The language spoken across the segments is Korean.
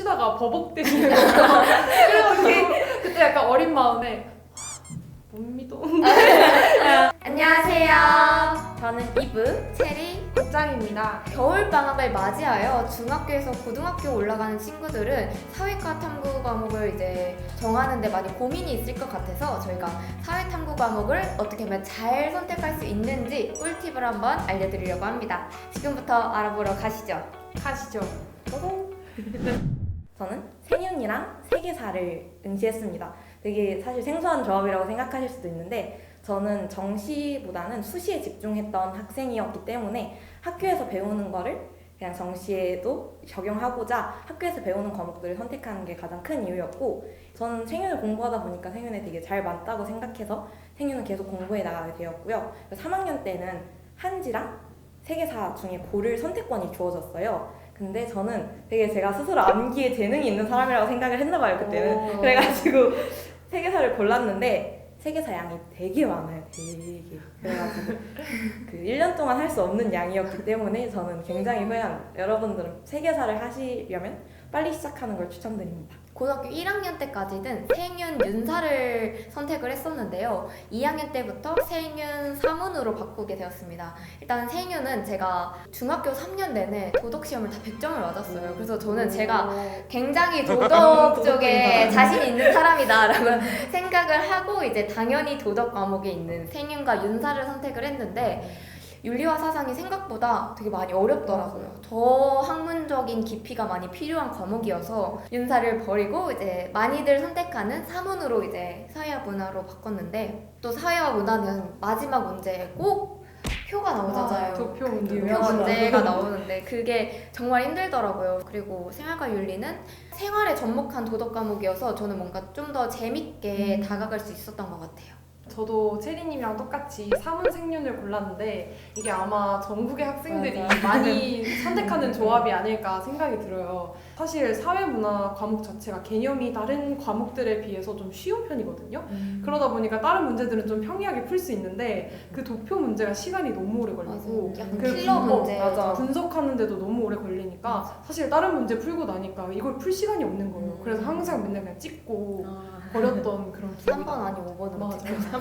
푸시다가 버벅대시는 거예요. 그래서 그때 약간 어린 마음에 못 믿어. 안녕하세요. 저는 이브, 체리, 국장입니다. 겨울방학을 맞이하여 중학교에서 고등학교 올라가는 친구들은 사회과 탐구 과목을 이제 정하는데 많이 고민이 있을 것 같아서 저희가 사회 탐구 과목을 어떻게 하면 잘 선택할 수 있는지 꿀팁을 한번 알려드리려고 합니다. 지금부터 알아보러 가시죠. 가시죠. 저는 생윤이랑 세계사를 응시했습니다. 되게 사실 생소한 조합이라고 생각하실 수도 있는데 저는 정시보다는 수시에 집중했던 학생이었기 때문에 학교에서 배우는 거를 그냥 정시에도 적용하고자 학교에서 배우는 과목들을 선택하는 게 가장 큰 이유였고, 저는 생윤을 공부하다 보니까 생윤에 되게 잘 맞다고 생각해서 생윤은 계속 공부해 나가게 되었고요. 3학년 때는 한지랑 세계사 중에 고를 선택권이 주어졌어요. 근데 저는 되게 제가 스스로 암기에 재능이 있는 사람이라고 생각을 했나 봐요, 그때는. 그래가지고 세계사를 골랐는데 세계사 양이 되게 많아요, 되게. 그래가지고 그 1년 동안 할 수 없는 양이었기 때문에 저는 굉장히 후회합니다. 여러분들은 세계사를 하시려면 빨리 시작하는 걸 추천드립니다. 고등학교 1학년 때까지는 생윤, 윤사를 선택을 했었는데요. 2학년 때부터 생윤, 사문으로 바꾸게 되었습니다. 일단 생윤은 제가 중학교 3년 내내 도덕 시험을 다 100점을 맞았어요. 그래서 저는 제가 굉장히 도덕 쪽에 자신 있는 사람이다라고 생각을 하고 이제 당연히 도덕 과목에 있는 생윤과 윤사를 선택을 했는데 윤리와 사상이 생각보다 되게 많이 어렵더라고요. 더 학문적인 깊이가 많이 필요한 과목이어서 윤사를 버리고 이제 많이들 선택하는 사문으로 이제 사회와 문화로 바꿨는데, 또 사회와 문화는 마지막 문제에 꼭 표가 나오잖아요. 도표 문제. 표 문제가 나오는데 그게 정말 힘들더라고요. 그리고 생활과 윤리는 생활에 접목한 도덕 과목이어서 저는 뭔가 좀 더 재밌게 다가갈 수 있었던 것 같아요. 저도 체리님이랑 똑같이 사문생윤을 골랐는데 이게 아마 전국의 학생들이 많이 선택하는 조합이 아닐까 생각이 들어요. 사실 사회문화 과목 자체가 개념이 다른 과목들에 비해서 좀 쉬운 편이거든요. 그러다 보니까 다른 문제들은 좀 평이하게 풀 수 있는데 그 도표 문제가 시간이 너무 오래 걸리고 약간 그 킬러 문제. 맞아. 분석하는데도 너무 오래 걸리니까 사실 다른 문제 풀고 나니까 이걸 풀 시간이 없는 거예요. 그래서 항상 맨날 그냥 찍고 버렸던 그런 기억이 3번 아니 5번은 맞아. 찍고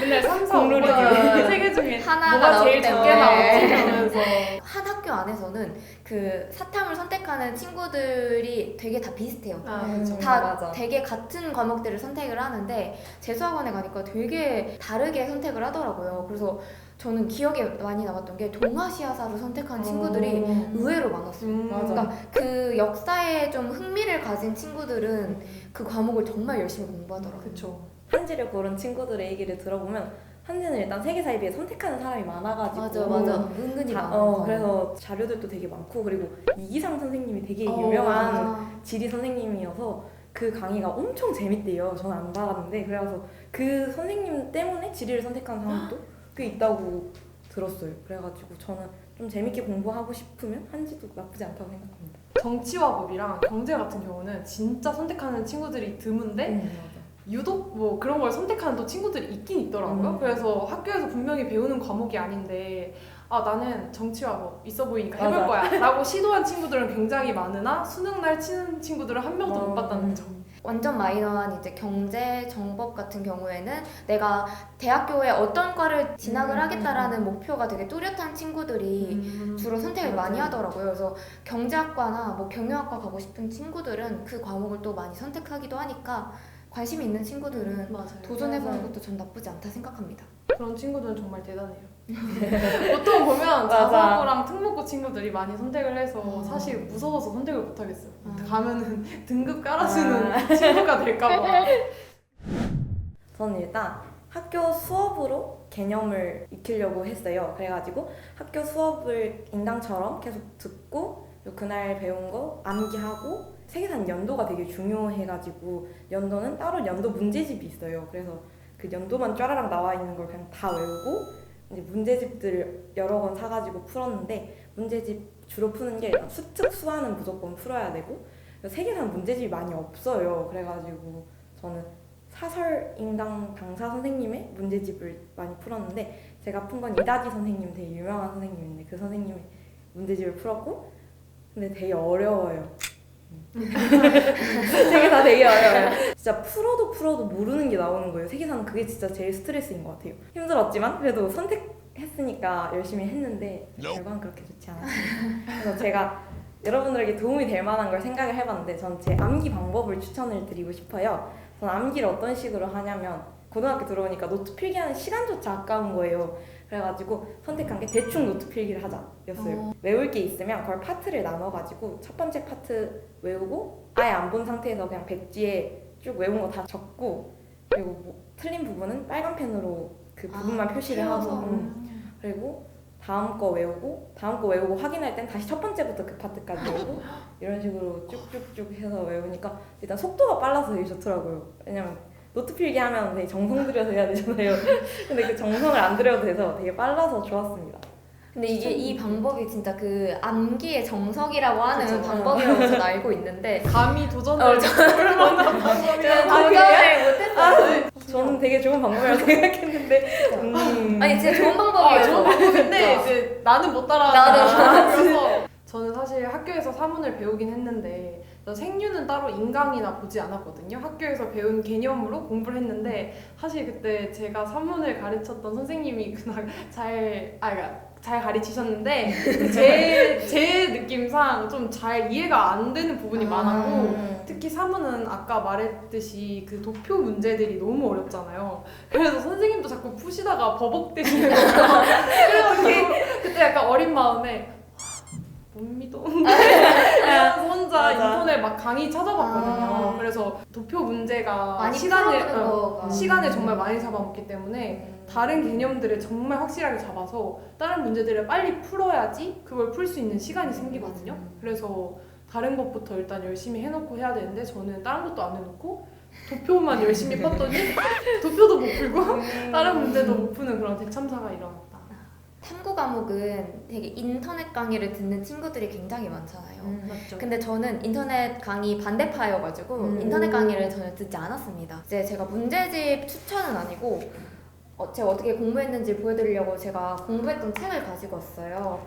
맨날 3, 4, 5, 공룰이죠. 3개 중에 하나가 뭐가 나오기 제일 적게 때문에. 나왔지 하면서 한 학교 안에서는 그 사탐을 선택하는 친구들이 되게 다 비슷해요. 그렇죠. 다 맞아. 되게 같은 과목들을 선택을 하는데 재수학원에 가니까 되게 다르게 선택을 하더라고요. 그래서 저는 기억에 많이 남았던 게 동아시아사를 선택한 친구들이 의외로 많았어요. 그러니까 그 역사에 좀 흥미를 가진 친구들은 그 과목을 정말 열심히 공부하더라고요. 그렇죠. 한지를 고른 친구들의 얘기를 들어보면 한지는 일단 세계사에 비해 선택하는 사람이 많아가지고 맞아. 은근히 많아. 그래서 자료들도 되게 많고, 그리고 이기상 선생님이 되게 유명한 맞아. 지리 선생님이어서 그 강의가 엄청 재밌대요. 저는 안 받았는데, 그래서 그 선생님 때문에 지리를 선택하는 사람도 꽤 있다고 들었어요. 그래가지고 저는 좀 재밌게 공부하고 싶으면 한지도 나쁘지 않다고 생각합니다. 정치와 법이랑 경제 같은 경우는 진짜 선택하는 친구들이 드문데 유독 뭐 그런 걸 선택하는 또 친구들이 있긴 있더라고요. 그래서 학교에서 분명히 배우는 과목이 아닌데 나는 정치와 법 있어 보이니까 해볼 거야 라고 시도한 친구들은 굉장히 많으나 수능날 치는 친구들은 한 명도 못 봤다는 점. 완전 마이너한 이제 경제, 정법 같은 경우에는 내가 대학교에 어떤 과를 진학을 하겠다라는 목표가 되게 뚜렷한 친구들이 주로 선택을 많이 하더라고요. 그래서 경제학과나 뭐 경영학과 가고 싶은 친구들은 그 과목을 또 많이 선택하기도 하니까 관심이 있는 친구들은 맞아요. 도전해보는 것도 전 나쁘지 않다 생각합니다. 그런 친구들은 정말 대단해요. 보통 보면 맞아. 자사고랑 특목고 친구들이 많이 선택을 해서 사실 무서워서 선택을 못 하겠어요. 가면은 등급 깔아주는 친구가 될까봐. 저는 일단 학교 수업으로 개념을 익히려고 했어요. 그래가지고 학교 수업을 인강처럼 계속 듣고 그날 배운 거 암기하고, 세계사는 연도가 되게 중요해가지고 연도는 따로 연도 문제집이 있어요. 그래서 그 연도만 쫘라락 나와 있는 걸 그냥 다 외우고 이제 문제집들을 여러 권 사가지고 풀었는데, 문제집 주로 푸는 게 수특 수화는 무조건 풀어야 되고 세계사는 문제집이 많이 없어요. 그래가지고 저는 사설 인강 강사 선생님의 문제집을 많이 풀었는데, 제가 푼 건 이다지 선생님, 되게 유명한 선생님인데 그 선생님의 문제집을 풀었고, 근데 되게 어려워요. 세계사 되게 어려워요. 진짜 풀어도 모르는 게 나오는 거예요. 세계사는 그게 진짜 제일 스트레스인 것 같아요. 힘들었지만 그래도 선택했으니까 열심히 했는데 결과는 그렇게 좋지 않았습니다. 그래서 제가 여러분들에게 도움이 될 만한 걸 생각을 해봤는데 전 제 암기 방법을 추천을 드리고 싶어요. 전 암기를 어떤 식으로 하냐면 고등학교 들어오니까 노트 필기하는 시간조차 아까운 거예요. 그래가지고 선택한 게 대충 노트 필기를 하자였어요. 외울 게 있으면 그걸 파트를 나눠가지고 첫 번째 파트 외우고 아예 안 본 상태에서 그냥 백지에 쭉 외운 거 다 적고 그리고 뭐 틀린 부분은 빨간 펜으로 그 부분만 표시를 하고 그리고 다음 거 외우고 확인할 땐 다시 첫 번째부터 그 파트까지 외우고 이런 식으로 쭉쭉쭉 해서 외우니까 일단 속도가 빨라서 되게 좋더라고요. 왜냐면 노트 필기 하면 되게 정성 들여서 해야 되잖아요. 근데 그 정성을 안 들여도 돼서 되게 빨라서 좋았습니다. 근데 이게 이 방법이 진짜 그 암기의 정석이라고 하는 그쵸. 방법이라고 저는 알고 있는데 감히 도전을 해볼 만한 방법이라고 도전을 못했어요. 저는 되게 좋은 방법이라고 생각했는데 아니 진짜 좋은 방법이에요. 좋은 방법인데 이제 나는 못 나도. 따라하는 그래서 저는 사실 학교에서 사문을 배우긴 했는데 생류는 따로 인강이나 보지 않았거든요. 학교에서 배운 개념으로 공부를 했는데 사실 그때 제가 사문을 가르쳤던 선생님이 그날 잘 가르치셨는데 제 느낌상 좀 잘 이해가 안 되는 부분이 많았고 특히 사문은 아까 말했듯이 그 도표 문제들이 너무 어렵잖아요. 그래서 선생님도 자꾸 푸시다가 버벅대시는 거예요. 그래서 그때 약간 어린 마음에 못 믿어. 그래서 혼자 맞아. 인터넷 막 강의 찾아봤거든요. 그래서 도표 문제가 많이 시간을 풀어보는 거가. 시간을 정말 많이 잡아먹기 때문에 다른 개념들을 정말 확실하게 잡아서 다른 문제들을 빨리 풀어야지 그걸 풀 수 있는 시간이 생기거든요. 그래서 다른 것부터 일단 열심히 해놓고 해야 되는데 저는 다른 것도 안 해놓고 도표만 열심히 팠더니 도표도 못 풀고 다른 문제도 못 푸는 그런 대참사가 일어났다. 탐구 과목은 되게 인터넷 강의를 듣는 친구들이 굉장히 많잖아요. 맞죠? 근데 저는 인터넷 강의 반대파여가지고 인터넷 강의를 전혀 듣지 않았습니다. 이제 제가 문제집 추천은 아니고 제가 어떻게 공부했는지 보여드리려고 제가 공부했던 책을 가지고 왔어요.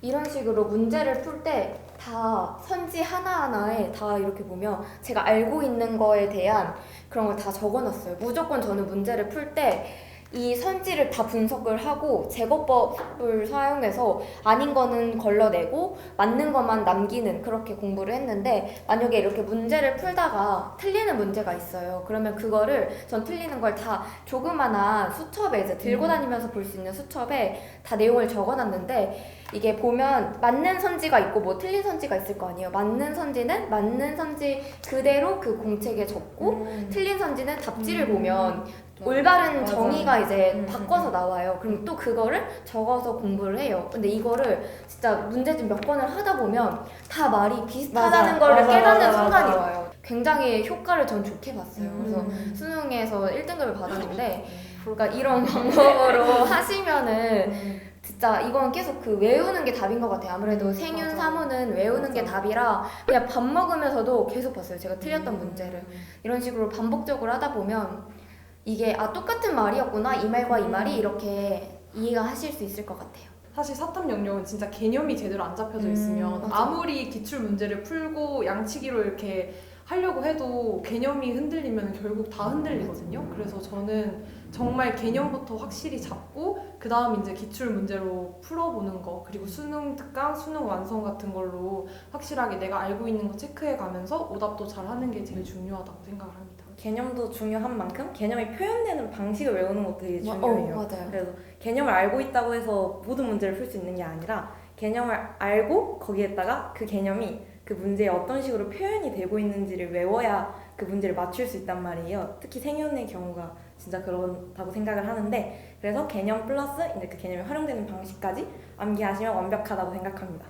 이런 식으로 문제를 풀 때 다 선지 하나하나에 다 이렇게 보면 제가 알고 있는 거에 대한 그런 걸 다 적어놨어요. 무조건 저는 문제를 풀 때 이 선지를 다 분석을 하고 제거법을 사용해서 아닌 거는 걸러내고 맞는 것만 남기는 그렇게 공부를 했는데 만약에 이렇게 문제를 풀다가 틀리는 문제가 있어요. 그러면 그거를 전 틀리는 걸 다 조그마한 수첩에 이제 들고 다니면서 볼 수 있는 수첩에 다 내용을 적어놨는데 이게 보면 맞는 선지가 있고 뭐 틀린 선지가 있을 거 아니에요. 맞는 선지는 맞는 선지 그대로 그 공책에 적고 틀린 선지는 답지를 보면 올바른 맞아. 정의가 이제 바꿔서 나와요. 그럼 또 그거를 적어서 공부를 해요. 근데 이거를 진짜 문제집 몇 번을 하다 보면 다 말이 비슷하다는 걸 깨닫는 순간이 와요. 굉장히 효과를 전 좋게 봤어요. 그래서 수능에서 1등급을 받았는데 그러니까 이런 방법으로 하시면은 진짜 이건 계속 그 외우는 게 답인 것 같아요. 아무래도 생윤 사문은 외우는 게 답이라 그냥 밥 먹으면서도 계속 봤어요. 제가 틀렸던 문제를 이런 식으로 반복적으로 하다 보면 이게 똑같은 말이었구나 이 말과 이 말이 이렇게 이해가 하실 수 있을 것 같아요. 사실 사탐 영역은 진짜 개념이 제대로 안 잡혀져 있으면 맞아. 아무리 기출 문제를 풀고 양치기로 이렇게 하려고 해도 개념이 흔들리면 결국 다 흔들리거든요. 그래서 저는 정말 개념부터 확실히 잡고 그 다음 이제 기출 문제로 풀어보는 거 그리고 수능 특강, 수능 완성 같은 걸로 확실하게 내가 알고 있는 거 체크해 가면서 오답도 잘 하는 게 제일 중요하다고 생각을 합니다. 개념도 중요한 만큼 개념이 표현되는 방식을 외우는 것도 되게 중요해요. 맞아요. 그래서 개념을 알고 있다고 해서 모든 문제를 풀 수 있는 게 아니라 개념을 알고 거기에다가 그 개념이 그 문제에 어떤 식으로 표현이 되고 있는지를 외워야 그 문제를 맞출 수 있단 말이에요. 특히 생윤의 경우가 진짜 그렇다고 생각을 하는데 그래서 개념 플러스 이제 그 개념이 활용되는 방식까지 암기하시면 완벽하다고 생각합니다.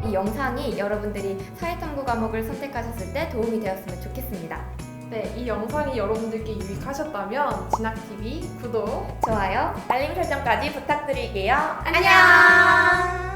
이 영상이 여러분들이 사회탐구 과목을 선택하셨을 때 도움이 되었으면 좋겠습니다. 네, 이 영상이 여러분들께 유익하셨다면 진학TV 구독, 좋아요. 알림 설정까지 부탁드릴게요. 안녕.